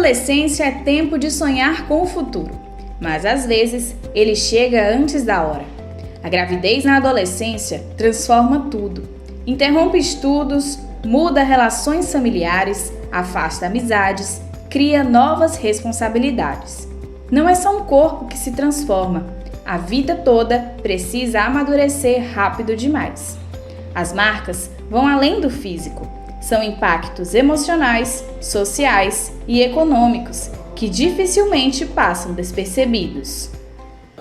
adolescência é tempo de sonhar com o futuro, mas às vezes ele chega antes da hora. A gravidez na adolescência transforma tudo. Interrompe estudos, muda relações familiares, afasta amizades, cria novas responsabilidades. Não é só um corpo que se transforma, a vida toda precisa amadurecer rápido demais. As marcas vão além do físico, são impactos emocionais, sociais e econômicos que dificilmente passam despercebidos.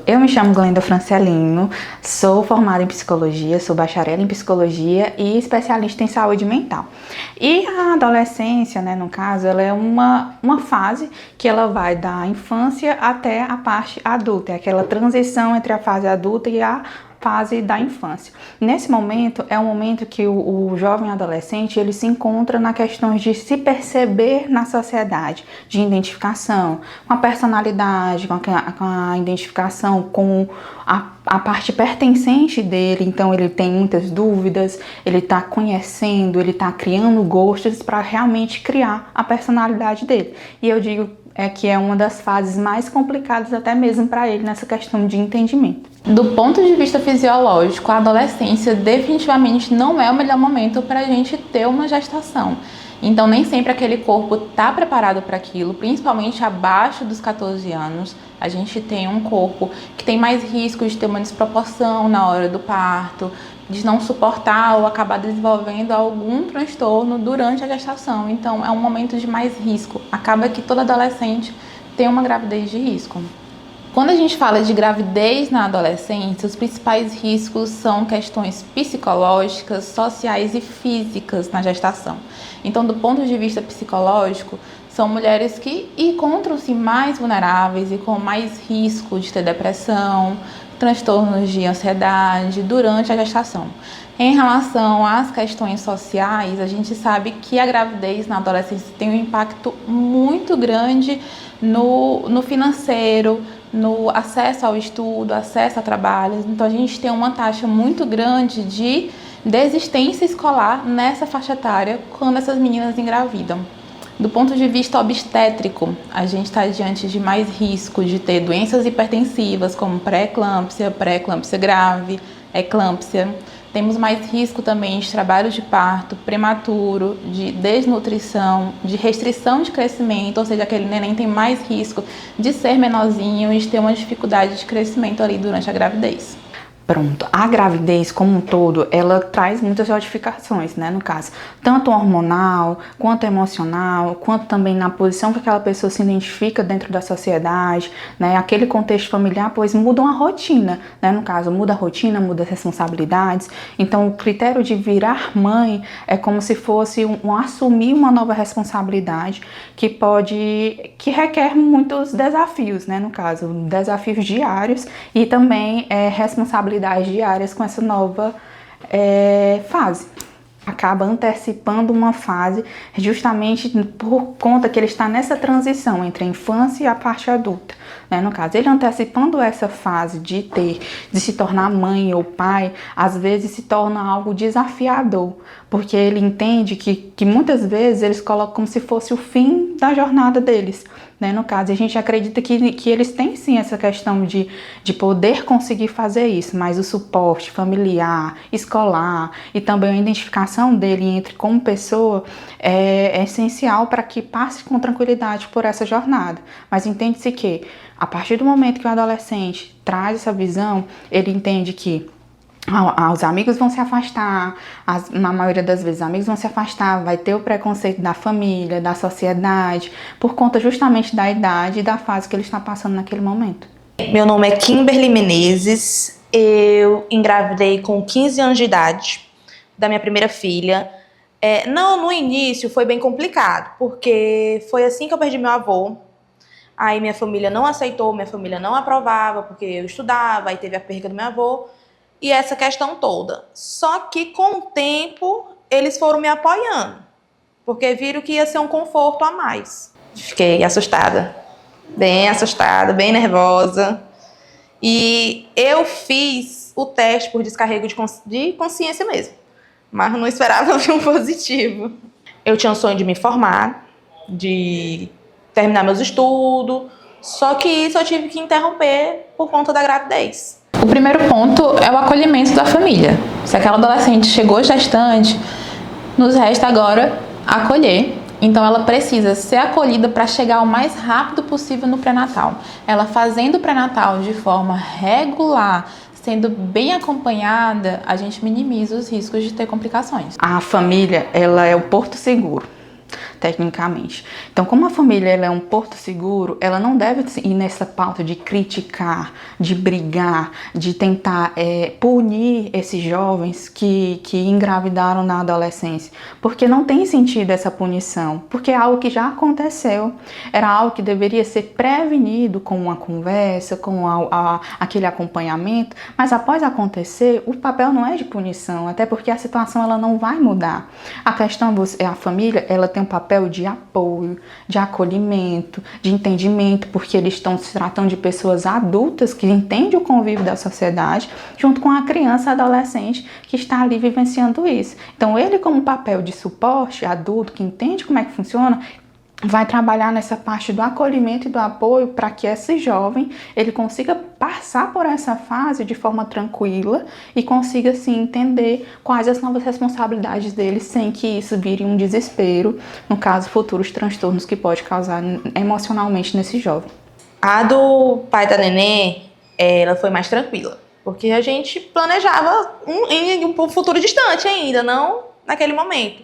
Eu me chamo Glenda Francelino, sou formada em psicologia, sou bacharel em psicologia e especialista em saúde mental. E a adolescência, no caso, ela é uma fase que ela vai da infância até a parte adulta, é aquela transição entre a fase adulta e a fase da infância. Nesse momento, é um momento que o jovem adolescente, ele se encontra na questão de se perceber na sociedade, de identificação, com a personalidade, com a identificação com a parte pertencente dele. Então ele tem muitas dúvidas, ele está conhecendo, ele está criando gostos para realmente criar a personalidade dele. E eu digo que é uma das fases mais complicadas até mesmo para ele nessa questão de entendimento. Do ponto de vista fisiológico, a adolescência definitivamente não é o melhor momento para a gente ter uma gestação. Então nem sempre aquele corpo está preparado para aquilo, principalmente abaixo dos 14 anos. A gente tem um corpo que tem mais risco de ter uma desproporção na hora do parto, de não suportar ou acabar desenvolvendo algum transtorno durante a gestação. Então é um momento de mais risco. Acaba que todo adolescente tem uma gravidez de risco. Quando a gente fala de gravidez na adolescência, os principais riscos são questões psicológicas, sociais e físicas na gestação. Então, do ponto de vista psicológico, são mulheres que encontram-se mais vulneráveis e com mais risco de ter depressão, transtornos de ansiedade durante a gestação. Em relação às questões sociais, a gente sabe que a gravidez na adolescência tem um impacto muito grande no financeiro, no acesso ao estudo, acesso a trabalhos. Então a gente tem uma taxa muito grande de desistência escolar nessa faixa etária quando essas meninas engravidam. Do ponto de vista obstétrico, a gente está diante de mais risco de ter doenças hipertensivas como pré-eclâmpsia grave, eclâmpsia. Temos mais risco também de trabalho de parto prematuro, de desnutrição, de restrição de crescimento, ou seja, aquele neném tem mais risco de ser menorzinho e de ter uma dificuldade de crescimento ali durante a gravidez. Pronto, a gravidez como um todo, ela traz muitas modificações, no caso, tanto hormonal, quanto emocional, quanto também na posição que aquela pessoa se identifica dentro da sociedade, aquele contexto familiar, pois muda a rotina, no caso, muda a rotina, muda as responsabilidades. Então, o critério de virar mãe é como se fosse assumir uma nova responsabilidade que requer muitos desafios, no caso, desafios diários e também responsabilidades diárias com essa nova fase. Acaba antecipando uma fase justamente por conta que ele está nessa transição entre a infância e a parte adulta. No caso, ele antecipando essa fase de se tornar mãe ou pai, às vezes se torna algo desafiador, porque ele entende que muitas vezes eles colocam como se fosse o fim da jornada deles. No caso, a gente acredita que eles têm sim essa questão de poder conseguir fazer isso, mas o suporte familiar, escolar e também a identificação dele como pessoa é essencial para que passe com tranquilidade por essa jornada. Mas entende-se que, a partir do momento que o adolescente traz essa visão, ele entende que os amigos vão se afastar, na maioria das vezes os amigos vão se afastar, vai ter o preconceito da família, da sociedade, por conta justamente da idade e da fase que ele está passando naquele momento. Meu nome é Kimberly Menezes, eu engravidei com 15 anos de idade da minha primeira filha. No início foi bem complicado, porque foi assim que eu perdi meu avô. Aí minha família não aceitou, minha família não aprovava, porque eu estudava, aí teve a perda do meu avô. E essa questão toda. Só que com o tempo eles foram me apoiando, porque viram que ia ser um conforto a mais. Fiquei assustada, bem nervosa. E eu fiz o teste por descarrego de consciência mesmo, mas não esperava vir um positivo. Eu tinha um sonho de me formar, de terminar meus estudos, só que isso eu tive que interromper por conta da gravidez. O primeiro ponto é o acolhimento da família. Se aquela adolescente chegou gestante, nos resta agora acolher. Então ela precisa ser acolhida para chegar o mais rápido possível no pré-natal. Ela fazendo o pré-natal de forma regular, sendo bem acompanhada, a gente minimiza os riscos de ter complicações. A família, ela é o porto seguro, tecnicamente. Então, como a família ela é um porto seguro, ela não deve ir nessa pauta de criticar, de brigar, de tentar punir esses jovens que engravidaram na adolescência, porque não tem sentido essa punição, porque é algo que já aconteceu, era algo que deveria ser prevenido com uma conversa, com aquele acompanhamento, mas após acontecer, o papel não é de punição, até porque a situação ela não vai mudar. A questão é a família, ela tem um papel de apoio, de acolhimento, de entendimento, porque eles estão se tratando de pessoas adultas que entendem o convívio da sociedade, junto com a criança adolescente que está ali vivenciando isso. Então ele, como papel de suporte adulto, que entende como é que funciona, vai trabalhar nessa parte do acolhimento e do apoio para que esse jovem ele consiga passar por essa fase de forma tranquila e consiga assim entender quais as novas responsabilidades dele sem que isso vire um desespero, no caso futuros transtornos que pode causar emocionalmente nesse jovem. A do pai da nenê, ela foi mais tranquila, porque a gente planejava em um futuro distante ainda, não naquele momento.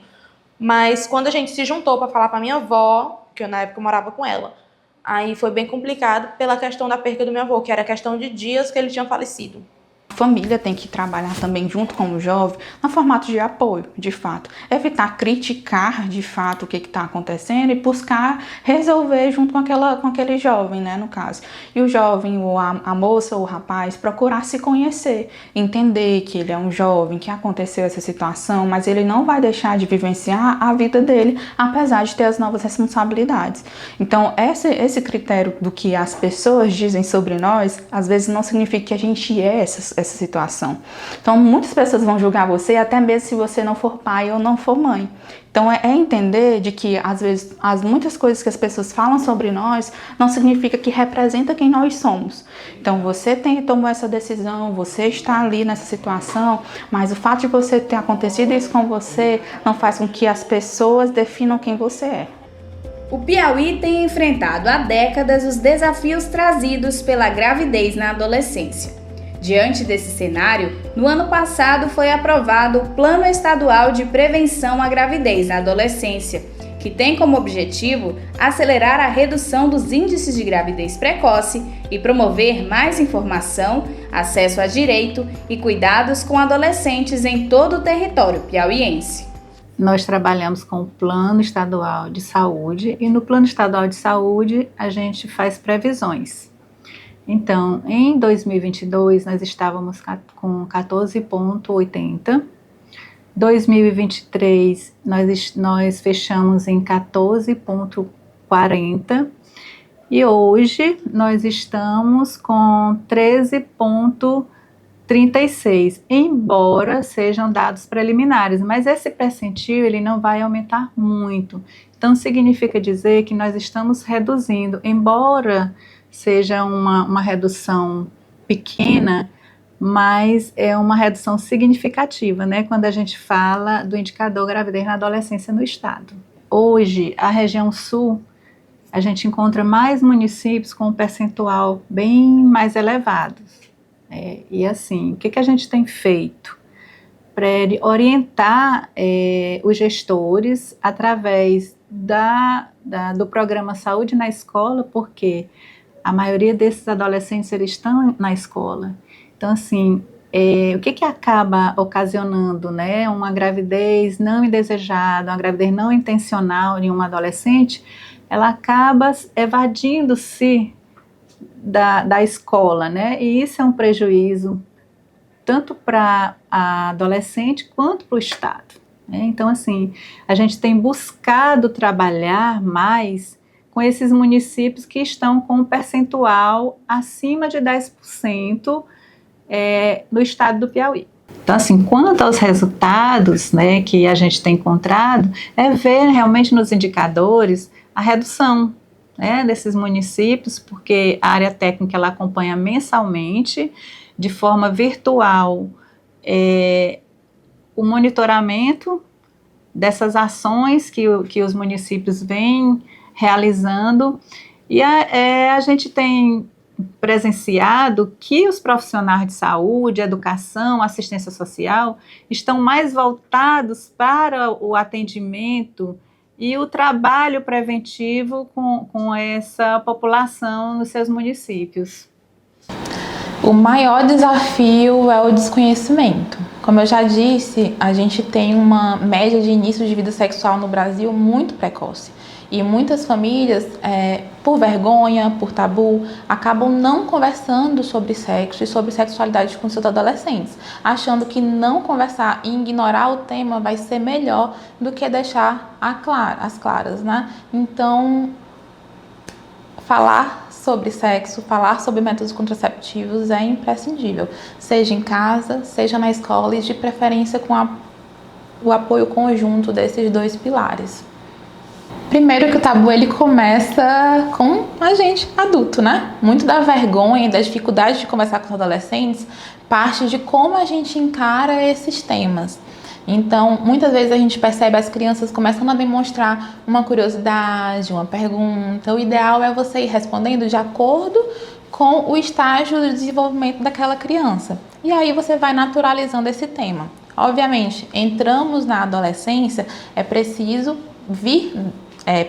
Mas quando a gente se juntou para falar para minha avó, que eu na época morava com ela, aí foi bem complicado pela questão da perca do meu avô, que era questão de dias que ele tinha falecido. A família tem que trabalhar também junto com o jovem no formato de apoio, de fato. Evitar criticar, de fato, o que está acontecendo e buscar resolver junto com aquele jovem, né, no caso. E o jovem, ou a moça ou o rapaz, procurar se conhecer, entender que ele é um jovem, que aconteceu essa situação, mas ele não vai deixar de vivenciar a vida dele, apesar de ter as novas responsabilidades. Então, esse critério do que as pessoas dizem sobre nós, às vezes não significa que a gente é essa situação. Então, muitas pessoas vão julgar você, até mesmo se você não for pai ou não for mãe. Então, é entender de que, às vezes, muitas coisas que as pessoas falam sobre nós não significa que representa quem nós somos. Então, você tomou essa decisão, você está ali nessa situação, mas o fato de você ter acontecido isso com você não faz com que as pessoas definam quem você é. O Piauí tem enfrentado há décadas os desafios trazidos pela gravidez na adolescência. Diante desse cenário, no ano passado foi aprovado o Plano Estadual de Prevenção à Gravidez na Adolescência, que tem como objetivo acelerar a redução dos índices de gravidez precoce e promover mais informação, acesso a direito e cuidados com adolescentes em todo o território piauiense. Nós trabalhamos com o Plano Estadual de Saúde e no Plano Estadual de Saúde a gente faz previsões. Então, em 2022, nós estávamos com 14,80. 2023, nós fechamos em 14,40. E hoje, nós estamos com 13,36, embora sejam dados preliminares. Mas esse percentil, ele não vai aumentar muito. Então, significa dizer que nós estamos reduzindo, embora seja uma redução pequena, mas é uma redução significativa, né? Quando a gente fala do indicador gravidez na adolescência no estado. Hoje, a região sul, a gente encontra mais municípios com um percentual bem mais elevado. E assim, o que a gente tem feito? Para orientar os gestores através do programa Saúde na Escola, porque a maioria desses adolescentes eles estão na escola. Então, assim, o que acaba ocasionando, né, uma gravidez não indesejada, uma gravidez não intencional em uma adolescente, ela acaba evadindo-se da escola, né? E isso é um prejuízo tanto para a adolescente quanto para o Estado, né? Então, assim, a gente tem buscado trabalhar mais com esses municípios que estão com um percentual acima de 10% no estado do Piauí. Então, assim, quanto aos resultados, né, que a gente tem encontrado, é ver realmente nos indicadores a redução né, desses municípios, porque a área técnica ela acompanha mensalmente, de forma virtual, o monitoramento dessas ações que os municípios vêm realizando, e a gente tem presenciado que os profissionais de saúde, educação, assistência social estão mais voltados para o atendimento e o trabalho preventivo com essa população nos seus municípios. O maior desafio é o desconhecimento. Como eu já disse, a gente tem uma média de início de vida sexual no Brasil muito precoce. E muitas famílias, por vergonha, por tabu, acabam não conversando sobre sexo e sobre sexualidade com seus adolescentes, achando que não conversar e ignorar o tema vai ser melhor do que deixar as claras, né? Então, falar sobre sexo, falar sobre métodos contraceptivos é imprescindível, seja em casa, seja na escola e de preferência com o apoio conjunto desses dois pilares. Primeiro que o tabu ele começa com a gente adulto, né? Muito da vergonha e da dificuldade de conversar com os adolescentes parte de como a gente encara esses temas. Então, muitas vezes a gente percebe as crianças começando a demonstrar uma curiosidade, uma pergunta. O ideal é você ir respondendo de acordo com o estágio de desenvolvimento daquela criança. E aí você vai naturalizando esse tema. Obviamente, entramos na adolescência, é preciso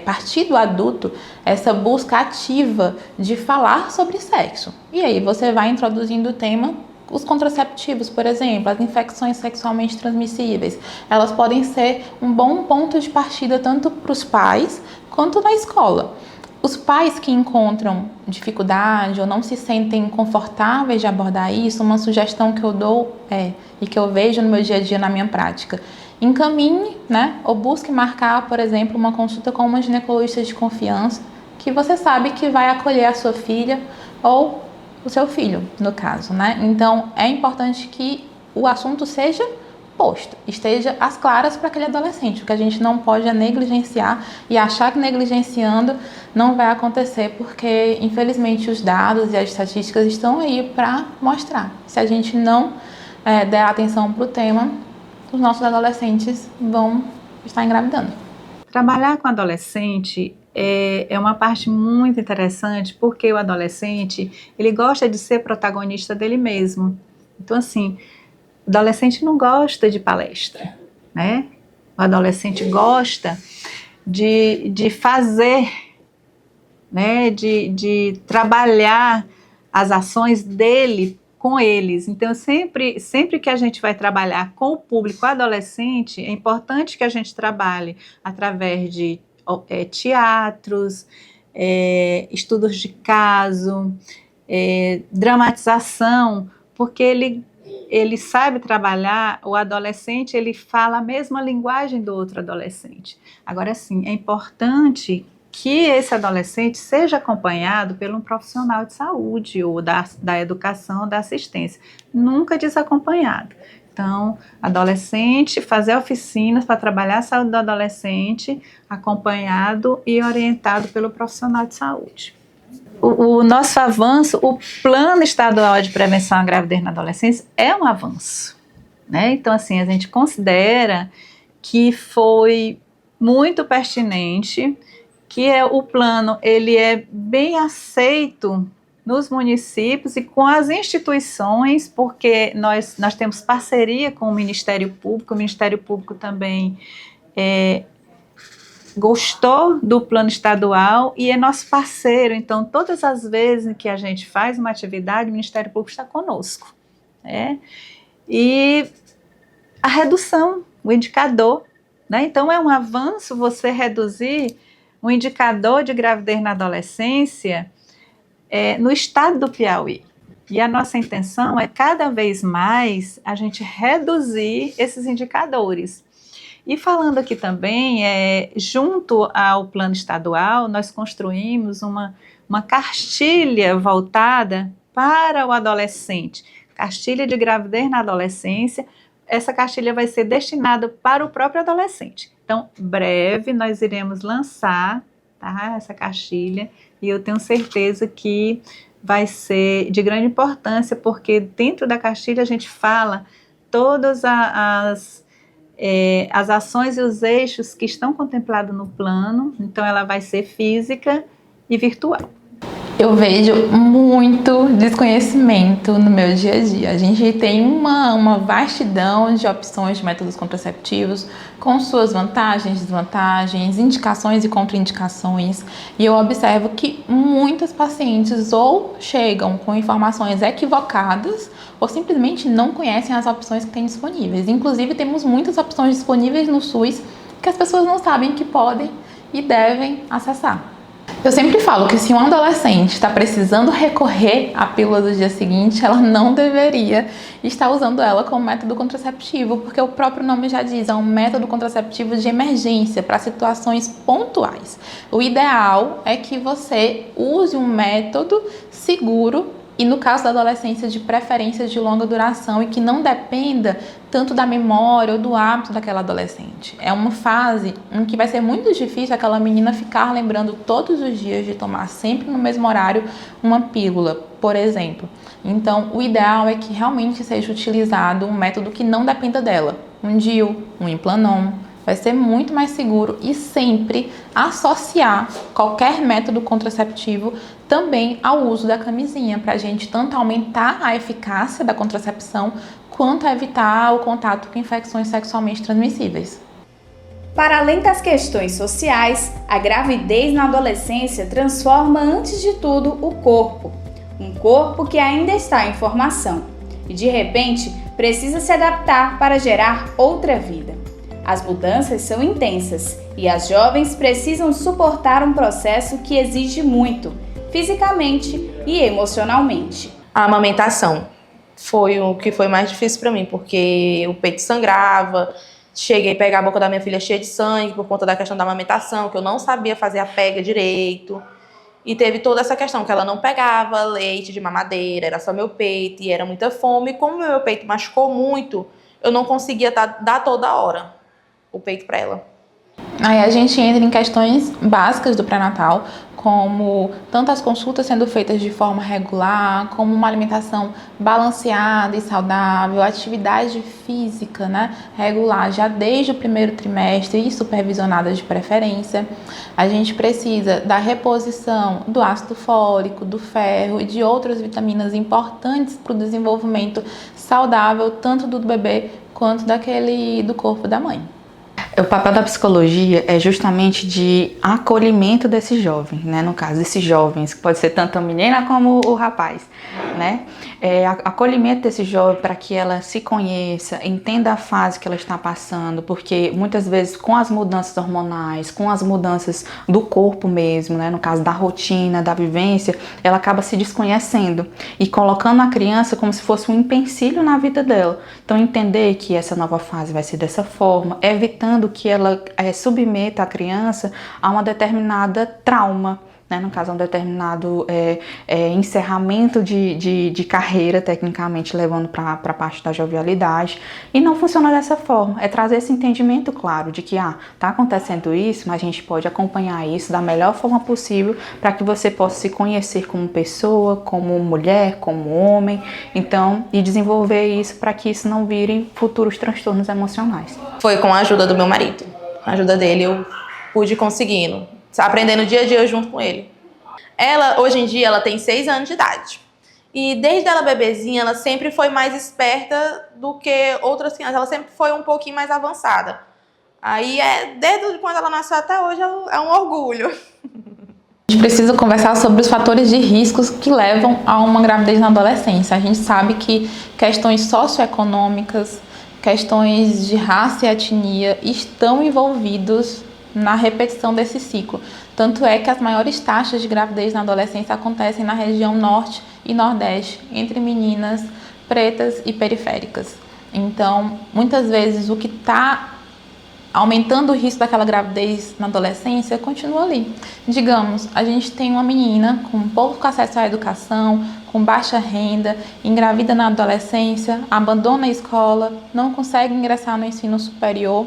partir do adulto essa busca ativa de falar sobre sexo. E aí você vai introduzindo o tema. Os contraceptivos, por exemplo, as infecções sexualmente transmissíveis, elas podem ser um bom ponto de partida tanto para os pais quanto na escola. Os pais que encontram dificuldade ou não se sentem confortáveis de abordar isso, uma sugestão que eu dou e que eu vejo no meu dia a dia na minha prática, encaminhe, né, ou busque marcar, por exemplo, uma consulta com uma ginecologista de confiança que você sabe que vai acolher a sua filha ou o seu filho, no caso, né? Então, é importante que o assunto seja posto, esteja às claras para aquele adolescente. O que a gente não pode é negligenciar e achar que negligenciando não vai acontecer, porque, infelizmente, os dados e as estatísticas estão aí para mostrar. Se a gente não der atenção para o tema, os nossos adolescentes vão estar engravidando. Trabalhar com adolescente é uma parte muito interessante, porque o adolescente, ele gosta de ser protagonista dele mesmo. Então, assim, o adolescente não gosta de palestra, né? O adolescente gosta de fazer, né? De trabalhar as ações dele com eles. Então, sempre que a gente vai trabalhar com o público adolescente, é importante que a gente trabalhe através de teatros, estudos de caso, dramatização, porque ele sabe trabalhar, o adolescente, ele fala a mesma linguagem do outro adolescente. Agora, sim, é importante que esse adolescente seja acompanhado por um profissional de saúde ou da educação, da assistência, nunca desacompanhado. Então, adolescente, fazer oficinas para trabalhar a saúde do adolescente, acompanhado e orientado pelo profissional de saúde. O nosso avanço, o Plano Estadual de Prevenção à Gravidez na Adolescência é um avanço, né? Então, assim, a gente considera que foi muito pertinente, que o plano ele é bem aceito nos municípios e com as instituições, porque nós temos parceria com o Ministério Público também gostou do plano estadual e é nosso parceiro, então todas as vezes que a gente faz uma atividade, o Ministério Público está conosco, né? E a redução, o indicador, né? Então é um avanço você reduzir o indicador de gravidez na adolescência no estado do Piauí. E a nossa intenção é cada vez mais a gente reduzir esses indicadores. E falando aqui também, junto ao plano estadual, nós construímos uma cartilha voltada para o adolescente, cartilha de gravidez na adolescência. Essa cartilha vai ser destinada para o próprio adolescente. Então, breve, nós iremos lançar, tá? Essa cartilha, e eu tenho certeza que vai ser de grande importância, porque dentro da cartilha a gente fala todas as ações e os eixos que estão contemplados no plano, então ela vai ser física e virtual. Eu vejo muito desconhecimento no meu dia a dia. A gente tem uma vastidão de opções de métodos contraceptivos com suas vantagens, desvantagens, indicações e contraindicações. E eu observo que muitas pacientes ou chegam com informações equivocadas ou simplesmente não conhecem as opções que têm disponíveis. Inclusive, temos muitas opções disponíveis no SUS que as pessoas não sabem que podem e devem acessar. Eu sempre falo que se um adolescente está precisando recorrer à pílula do dia seguinte, ela não deveria estar usando ela como método contraceptivo, porque o próprio nome já diz, é um método contraceptivo de emergência para situações pontuais. O ideal é que você use um método seguro e, no caso da adolescência, de preferência de longa duração e que não dependa tanto da memória ou do hábito daquela adolescente. É uma fase em que vai ser muito difícil aquela menina ficar lembrando todos os dias de tomar sempre no mesmo horário uma pílula, por exemplo. Então, o ideal é que realmente seja utilizado um método que não dependa dela. Um DIU, um Implanon. Vai ser muito mais seguro e sempre associar qualquer método contraceptivo também ao uso da camisinha, para a gente tanto aumentar a eficácia da contracepção quanto evitar o contato com infecções sexualmente transmissíveis. Para além das questões sociais, a gravidez na adolescência transforma, antes de tudo, o corpo. Um corpo que ainda está em formação e, de repente, precisa se adaptar para gerar outra vida. As mudanças são intensas e as jovens precisam suportar um processo que exige muito, fisicamente e emocionalmente. A amamentação foi o que foi mais difícil para mim, porque o peito sangrava, cheguei a pegar a boca da minha filha cheia de sangue por conta da questão da amamentação, que eu não sabia fazer a pega direito. E teve toda essa questão que ela não pegava leite de mamadeira, era só meu peito e era muita fome. E como meu peito machucou muito, eu não conseguia dar toda hora o peito para ela. Aí a gente entra em questões básicas do pré-natal, como tanto as consultas sendo feitas de forma regular, como uma alimentação balanceada e saudável, atividade física, né, regular já desde o primeiro trimestre e supervisionada de preferência. A gente precisa da reposição do ácido fólico, do ferro e de outras vitaminas importantes para o desenvolvimento saudável, tanto do bebê quanto do corpo da mãe. O papel da psicologia é justamente de acolhimento desse jovem, né? No caso, esses jovens, que pode ser tanto a menina como o rapaz, né? Acolhimento desse jovem para que ela se conheça, entenda a fase que ela está passando, porque muitas vezes com as mudanças hormonais, com as mudanças do corpo mesmo, né? No caso da rotina, da vivência, ela acaba se desconhecendo e colocando a criança como se fosse um empecilho na vida dela. Então, entender que essa nova fase vai ser dessa forma, evitando que ela submeta a criança a uma determinada trauma, né? No caso, a um determinado encerramento de carreira, tecnicamente, levando para a parte da jovialidade. E não funciona dessa forma. É trazer esse entendimento claro de que está acontecendo isso, mas a gente pode acompanhar isso da melhor forma possível para que você possa se conhecer como pessoa, como mulher, como homem, então, e desenvolver isso para que isso não vire futuros transtornos emocionais. Foi com a ajuda do meu marido. Com a ajuda dele eu pude ir conseguindo, aprendendo dia a dia junto com ele. Ela, hoje em dia, ela tem 6 anos de idade. E desde ela bebezinha, ela sempre foi mais esperta do que outras crianças. Ela sempre foi um pouquinho mais avançada. Aí, desde quando ela nasceu até hoje, é um orgulho. A gente precisa conversar sobre os fatores de riscos que levam a uma gravidez na adolescência. A gente sabe que questões socioeconômicas, questões de raça e etnia estão envolvidos na repetição desse ciclo. Tanto é que as maiores taxas de gravidez na adolescência acontecem na região norte e nordeste, entre meninas pretas e periféricas. Então, muitas vezes, o que está aumentando o risco daquela gravidez na adolescência continua ali. Digamos, a gente tem uma menina com pouco acesso à educação, com baixa renda, engravida na adolescência, abandona a escola, não consegue ingressar no ensino superior.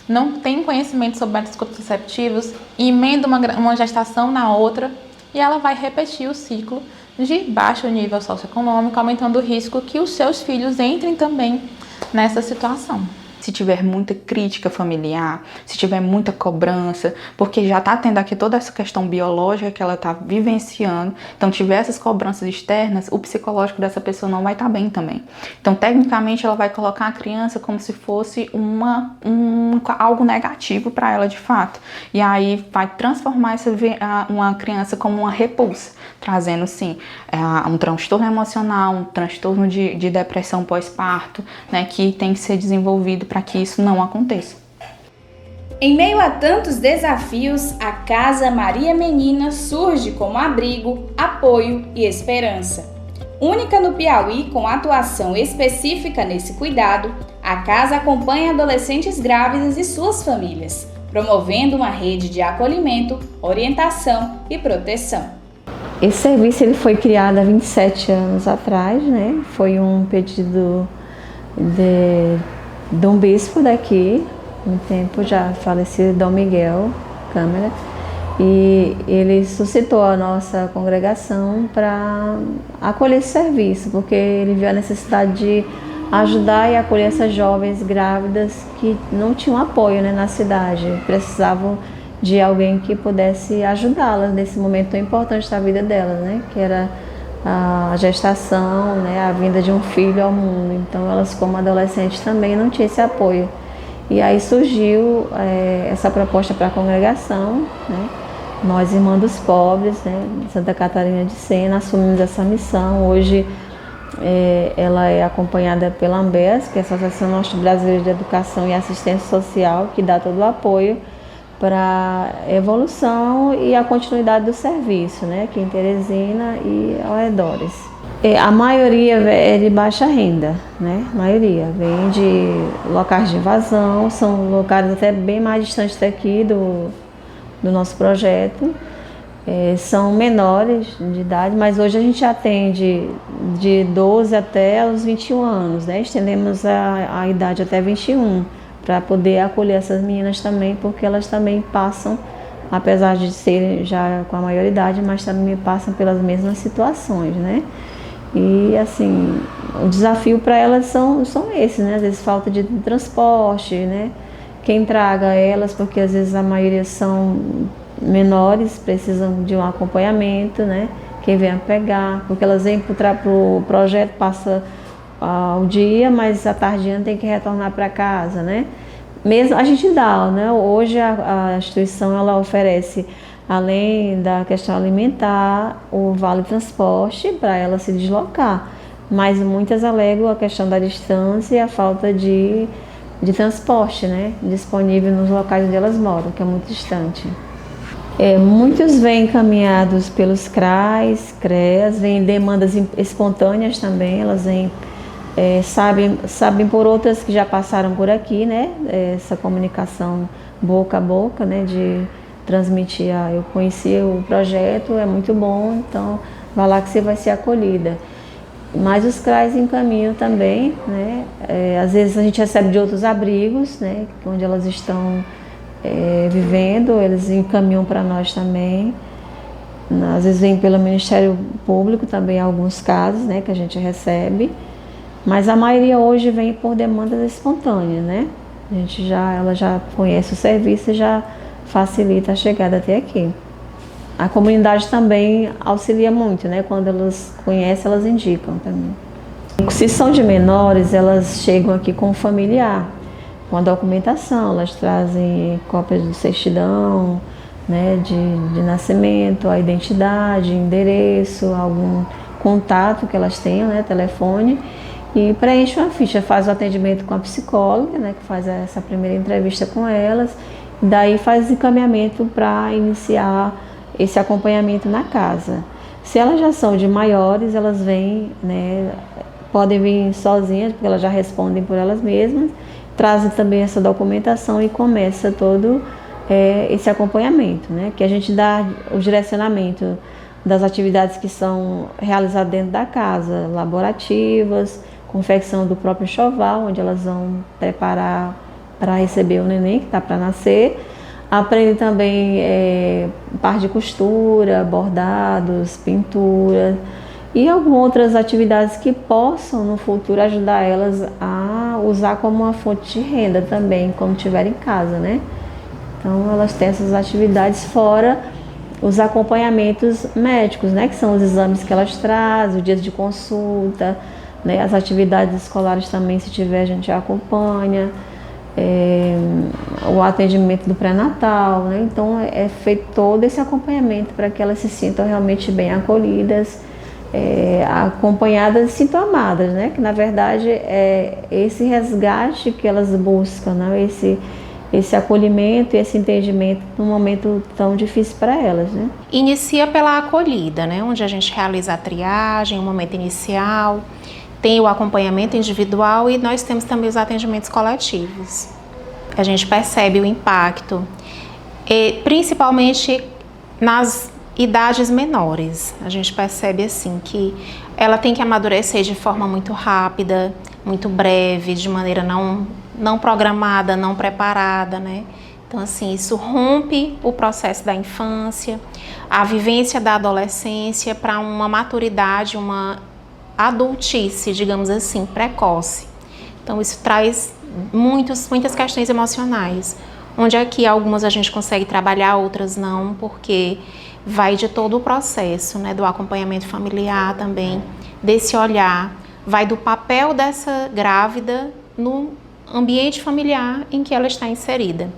não tem conhecimento sobre métodos contraceptivos, emenda uma gestação na outra e ela vai repetir o ciclo de baixo nível socioeconômico, aumentando o risco que os seus filhos entrem também nessa situação. Se tiver muita crítica familiar, se tiver muita cobrança, porque já tá tendo aqui toda essa questão biológica que ela tá vivenciando, então tiver essas cobranças externas, o psicológico dessa pessoa não vai estar bem também. Então, tecnicamente, ela vai colocar a criança como se fosse algo negativo para ela de fato. E aí vai transformar uma criança como uma repulsa, trazendo sim um transtorno emocional, um transtorno de depressão pós-parto, né, que tem que ser desenvolvido para que isso não aconteça. Em meio a tantos desafios, a Casa Maria Menina surge como abrigo, apoio e esperança. Única no Piauí com atuação específica nesse cuidado, a casa acompanha adolescentes grávidas e suas famílias, promovendo uma rede de acolhimento, orientação e proteção. Esse serviço ele foi criado há 27 anos atrás, né? Foi um pedido de um bispo daqui, um tempo já falecido, Dom Miguel Câmara, e ele suscitou a nossa congregação para acolher esse serviço, porque ele viu a necessidade de ajudar e acolher essas jovens grávidas que não tinham apoio, né, na cidade, precisavam de alguém que pudesse ajudá-las nesse momento tão importante da vida delas, né, que era a gestação, né, a vinda de um filho ao mundo. Então elas, como adolescentes, também não tinham esse apoio. E aí surgiu essa proposta para a congregação, né? Nós, Irmãs dos Pobres, né, de Santa Catarina de Sena, assumimos essa missão. Hoje ela é acompanhada pela AMBES, que é a Associação Norte-Brasileira de Educação e Assistência Social, que dá todo o apoio para a evolução e a continuidade do serviço, né, aqui em Teresina e ao redores. A maioria é de baixa renda, né? A maioria vem de locais de invasão, são locais até bem mais distantes daqui do nosso projeto. São menores de idade, mas hoje a gente atende de 12 até os 21 anos, né? Estendemos a idade até 21, para poder acolher essas meninas também, porque elas também passam, apesar de serem já com a maioridade, mas também passam pelas mesmas situações, né? E assim, o desafio para elas são esses, né? Às vezes falta de transporte, né? Quem traga elas, porque às vezes a maioria são menores, precisam de um acompanhamento, né? Quem vem a pegar, porque elas vêm para o projeto, passa ao dia, mas à tardinha tem que retornar para casa, né? Mesmo a gente dá, né? Hoje a instituição ela oferece, além da questão alimentar, o vale transporte para ela se deslocar, mas muitas alegam a questão da distância e a falta de transporte, né? Disponível nos locais onde elas moram, que é muito distante. Muitos vêm encaminhados pelos CRAs, CREAS, vêm demandas espontâneas também, elas vêm sabem por outras que já passaram por aqui, né? Essa comunicação boca a boca, né? De transmitir, eu conheci o projeto, é muito bom, então vai lá que você vai ser acolhida. Mas os CRAs encaminham também, né? Às vezes a gente recebe de outros abrigos, né? Onde elas estão vivendo, eles encaminham para nós também. Às vezes vem pelo Ministério Público também, alguns casos, né? Que a gente recebe. Mas a maioria hoje vem por demandas espontâneas, né? Ela já conhece o serviço e já facilita a chegada até aqui. A comunidade também auxilia muito, né? Quando elas conhecem, elas indicam também. Se são de menores, elas chegam aqui com o familiar, com a documentação, elas trazem cópias do certidão, né? De nascimento, a identidade, endereço, algum contato que elas tenham, né? Telefone. E preenche uma ficha, faz o atendimento com a psicóloga, né, que faz essa primeira entrevista com elas, daí faz o encaminhamento para iniciar esse acompanhamento na casa. Se elas já são de maiores, elas vêm, né, podem vir sozinhas, porque elas já respondem por elas mesmas, trazem também essa documentação e começa todo esse acompanhamento, né, que a gente dá o direcionamento das atividades que são realizadas dentro da casa, laborativas, confecção do próprio enxoval, onde elas vão preparar para receber o neném que está para nascer. Aprende também parte de costura, bordados, pintura e algumas outras atividades que possam no futuro ajudar elas a usar como uma fonte de renda também, quando estiver em casa, né? Então elas têm essas atividades fora os acompanhamentos médicos, né? Que são os exames que elas trazem, os dias de consulta, né? As atividades escolares também, se tiver, a gente acompanha. O atendimento do pré-natal, né? Então é feito todo esse acompanhamento para que elas se sintam realmente bem acolhidas, acompanhadas e sintam amadas, né? Que na verdade é esse resgate que elas buscam, né? Esse acolhimento e esse entendimento num momento tão difícil para elas, né? Inicia pela acolhida, né? Onde a gente realiza a triagem, o momento inicial, tem o acompanhamento individual e nós temos também os atendimentos coletivos. A gente percebe o impacto, principalmente nas idades menores. A gente percebe assim que ela tem que amadurecer de forma muito rápida, muito breve, de maneira não programada, não preparada, né? Então assim, isso rompe o processo da infância, a vivência da adolescência para uma maturidade, uma adultice, digamos assim, precoce. Então isso traz muitas questões emocionais, onde aqui algumas a gente consegue trabalhar, outras não, porque vai de todo o processo, né, do acompanhamento familiar também, desse olhar, vai do papel dessa grávida no ambiente familiar em que ela está inserida.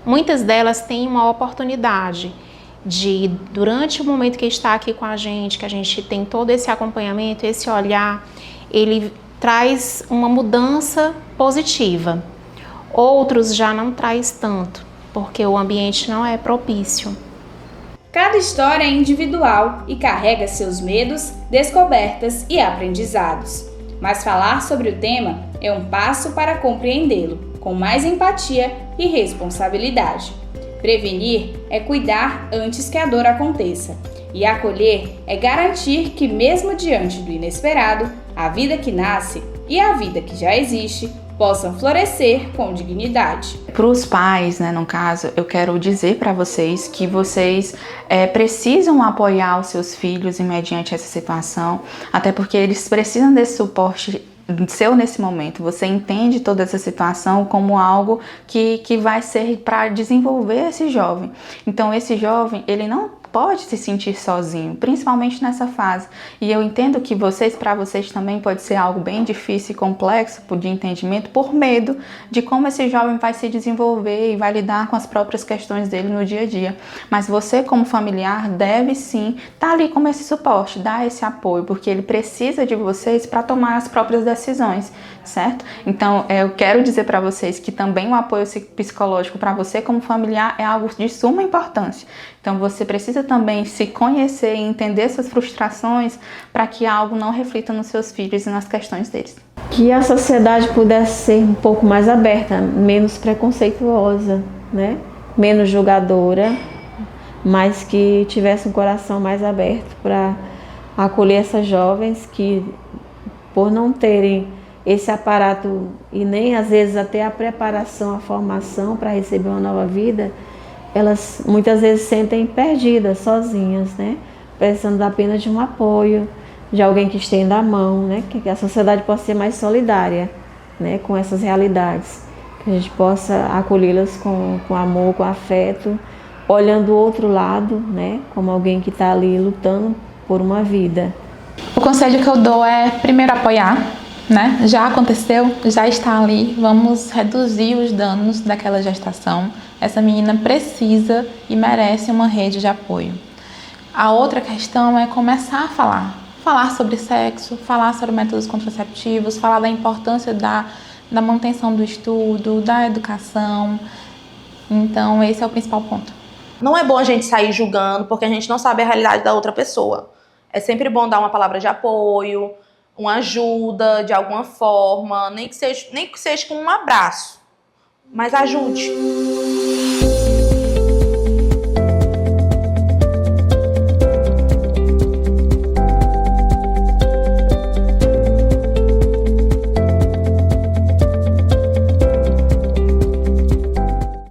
Muitas delas têm uma oportunidade de, durante o momento que está aqui com a gente, que a gente tem todo esse acompanhamento, esse olhar, ele traz uma mudança positiva. Outros já não traz tanto, porque o ambiente não é propício. Cada história é individual e carrega seus medos, descobertas e aprendizados. Mas falar sobre o tema é um passo para compreendê-lo, com mais empatia e responsabilidade. Prevenir é cuidar antes que a dor aconteça. E acolher é garantir que, mesmo diante do inesperado, a vida que nasce e a vida que já existe possam florescer com dignidade. Para os pais, né, no caso, eu quero dizer para vocês que vocês precisam apoiar os seus filhos mediante essa situação, até porque eles precisam desse suporte seu nesse momento. Você entende toda essa situação como algo que vai ser para desenvolver esse jovem. Então esse jovem, ele não pode se sentir sozinho, principalmente nessa fase. E eu entendo que para vocês também pode ser algo bem difícil e complexo de entendimento por medo de como esse jovem vai se desenvolver e vai lidar com as próprias questões dele no dia a dia. Mas você, como familiar, deve sim estar ali como esse suporte, dar esse apoio, porque ele precisa de vocês para tomar as próprias decisões, certo? Então, eu quero dizer para vocês que também o apoio psicológico para você como familiar é algo de suma importância. Então, você precisa também se conhecer e entender suas frustrações para que algo não reflita nos seus filhos e nas questões deles. Que a sociedade pudesse ser um pouco mais aberta, menos preconceituosa, né? Menos julgadora, mas que tivesse um coração mais aberto para acolher essas jovens que, por não terem esse aparato e nem às vezes até a preparação, a formação para receber uma nova vida, elas muitas vezes se sentem perdidas, sozinhas, né? Precisando apenas de um apoio, de alguém que estenda a mão, né? Que a sociedade possa ser mais solidária, né? Com essas realidades, que a gente possa acolhê-las com amor, com afeto, olhando o outro lado, né? Como alguém que está ali lutando por uma vida. O conselho que eu dou é primeiro apoiar, né? Já aconteceu, já está ali, vamos reduzir os danos daquela gestação. Essa menina precisa e merece uma rede de apoio. A outra questão é começar a falar sobre sexo, falar sobre métodos contraceptivos, falar da importância da manutenção do estudo, da educação. Então, esse é o principal ponto. Não é bom a gente sair julgando porque a gente não sabe a realidade da outra pessoa. É sempre bom dar uma palavra de apoio, uma ajuda de alguma forma, nem que seja com um abraço, mas ajude.